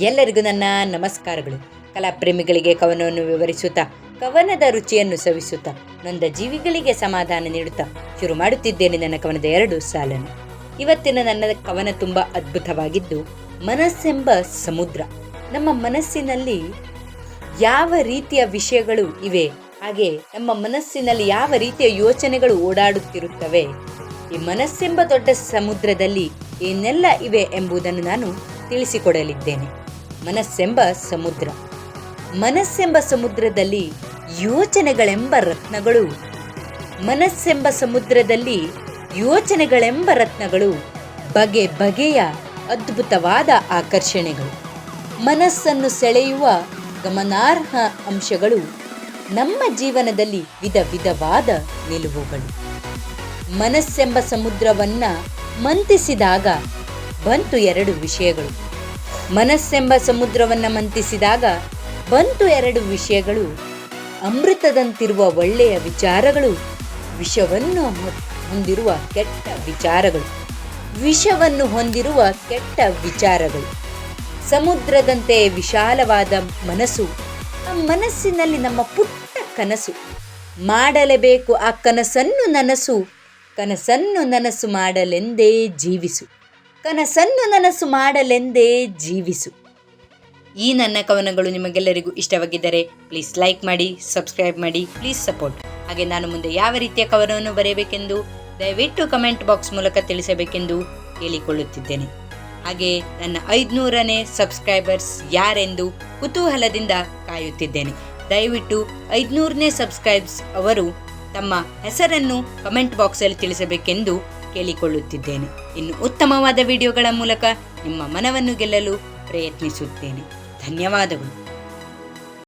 ಎಲ್ಲರಿಗೂ ನನ್ನ ನಮಸ್ಕಾರಗಳು. ಕಲಾಪ್ರೇಮಿಗಳಿಗೆ ಕವನವನ್ನು ವಿವರಿಸುತ್ತಾ, ಕವನದ ರುಚಿಯನ್ನು ಸವಿಸುತ್ತಾ, ನೊಂದ ಜೀವಿಗಳಿಗೆ ಸಮಾಧಾನ ನೀಡುತ್ತಾ ಶುರು ಮಾಡುತ್ತಿದ್ದೇನೆ ನನ್ನ ಕವನದ 2 ಸಾಲನ್ನು. ಇವತ್ತಿನ ನನ್ನ ಕವನ ತುಂಬ ಅದ್ಭುತವಾಗಿದ್ದು, ಮನಸ್ಸೆಂಬ ಸಮುದ್ರ. ನಮ್ಮ ಮನಸ್ಸಿನಲ್ಲಿ ಯಾವ ರೀತಿಯ ವಿಷಯಗಳು ಇವೆ, ಹಾಗೆ ನಮ್ಮ ಮನಸ್ಸಿನಲ್ಲಿ ಯಾವ ರೀತಿಯ ಯೋಚನೆಗಳು ಓಡಾಡುತ್ತಿರುತ್ತವೆ, ಈ ಮನಸ್ಸೆಂಬ ದೊಡ್ಡ ಸಮುದ್ರದಲ್ಲಿ ಏನೆಲ್ಲ ಇವೆ ಎಂಬುದನ್ನು ನಾನು ತಿಳಿಸಿಕೊಡಲಿದ್ದೇನೆ. ಮನಸ್ಸೆಂಬ ಸಮುದ್ರ. ಮನಸ್ಸೆಂಬ ಸಮುದ್ರದಲ್ಲಿ ಯೋಚನೆಗಳೆಂಬ ರತ್ನಗಳು, ಮನಸ್ಸೆಂಬ ಸಮುದ್ರದಲ್ಲಿ ಯೋಚನೆಗಳೆಂಬ ರತ್ನಗಳು, ಬಗೆ ಬಗೆಯ ಅದ್ಭುತವಾದ ಆಕರ್ಷಣೆಗಳು, ಮನಸ್ಸನ್ನು ಸೆಳೆಯುವ ಗಮನಾರ್ಹ ಅಂಶಗಳು, ನಮ್ಮ ಜೀವನದಲ್ಲಿ ವಿಧ ವಿಧವಾದ ನಿಲುವುಗಳು. ಮನಸ್ಸೆಂಬ ಸಮುದ್ರವನ್ನ ಮಂಥಿಸಿದಾಗ ಬಂತು 2 ವಿಷಯಗಳು. ಮನಸ್ಸೆಂಬ ಸಮುದ್ರವನ್ನು ಮಂಥಿಸಿದಾಗ ಬಂತು 2 ವಿಷಯಗಳು. ಅಮೃತದಂತಿರುವ ಒಳ್ಳೆಯ ವಿಚಾರಗಳು, ವಿಷವನ್ನು ಹೊಂದಿರುವ ಕೆಟ್ಟ ವಿಚಾರಗಳು. ವಿಷವನ್ನು ಹೊಂದಿರುವ ಕೆಟ್ಟ ವಿಚಾರಗಳು. ಸಮುದ್ರದಂತೆ ವಿಶಾಲವಾದ ಮನಸ್ಸು. ಆ ಮನಸ್ಸಿನಲ್ಲಿ ನಮ್ಮ ಪುಟ್ಟ ಕನಸು. ಮಾಡಲೇಬೇಕು ಆ ಕನಸನ್ನು ನನಸು. ಕನಸನ್ನು ನನಸು ಮಾಡಲೆಂದೇ ಜೀವಿಸು. ಕನಸನ್ನು ನನಸು ಮಾಡಲೆಂದೇ ಜೀವಿಸು. ಈ ನನ್ನ ಕವನಗಳು ನಿಮಗೆಲ್ಲರಿಗೂ ಇಷ್ಟವಾಗಿದ್ದರೆ ಪ್ಲೀಸ್ ಲೈಕ್ ಮಾಡಿ, ಸಬ್ಸ್ಕ್ರೈಬ್ ಮಾಡಿ, ಪ್ಲೀಸ್ ಸಪೋರ್ಟ್. ಹಾಗೆ ನಾನು ಮುಂದೆ ಯಾವ ರೀತಿಯ ಕವನವನ್ನು ಬರೆಯಬೇಕೆಂದು ದಯವಿಟ್ಟು ಕಮೆಂಟ್ ಬಾಕ್ಸ್ ಮೂಲಕ ತಿಳಿಸಬೇಕೆಂದು ಕೇಳಿಕೊಳ್ಳುತ್ತಿದ್ದೇನೆ. ಹಾಗೆ ನನ್ನ 500ನೇ ಸಬ್ಸ್ಕ್ರೈಬರ್ಸ್ ಯಾರೆಂದು ಕುತೂಹಲದಿಂದ ಕಾಯುತ್ತಿದ್ದೇನೆ. ದಯವಿಟ್ಟು 500ನೇ ಸಬ್ಸ್ಕ್ರೈಬ್ಸ್ ಅವರು ತಮ್ಮ ಹೆಸರನ್ನು ಕಮೆಂಟ್ ಬಾಕ್ಸಲ್ಲಿ ತಿಳಿಸಬೇಕೆಂದು ಕೇಳಿಕೊಳ್ಳುತ್ತಿದ್ದೇನೆ. ಇನ್ನು ಉತ್ತಮವಾದ ವಿಡಿಯೋಗಳ ಮೂಲಕ ನಿಮ್ಮ ಮನವನ್ನು ಗೆಲ್ಲಲು ಪ್ರಯತ್ನಿಸುತ್ತೇನೆ. ಧನ್ಯವಾದಗಳು.